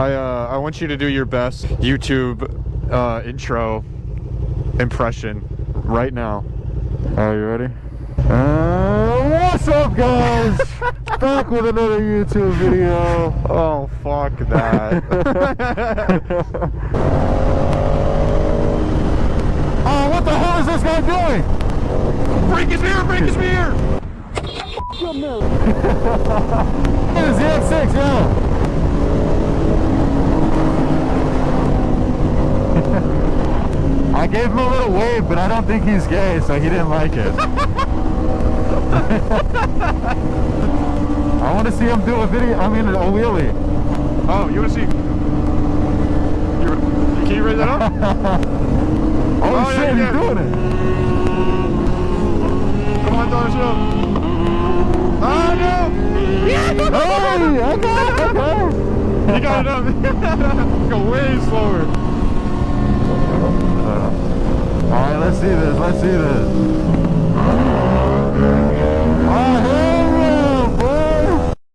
I want you to do your best YouTube intro impression right now. Are you ready? What's up, guys? Back with another YouTube video. Oh, fuck that. Oh, what the hell is this guy doing? Break his mirror! Break his mirror! It is the X6, yeah. I gave him a little wave, but I don't think he's gay, so he didn't like it. I want to see him do a video, a wheelie. Oh, you want to see? Can you raise that up? Oh shit, yeah, he's doing it. Come on, Don, show. Oh no! Yeah! Hey, okay. You got it up. Go way slower. Alright, let's see this.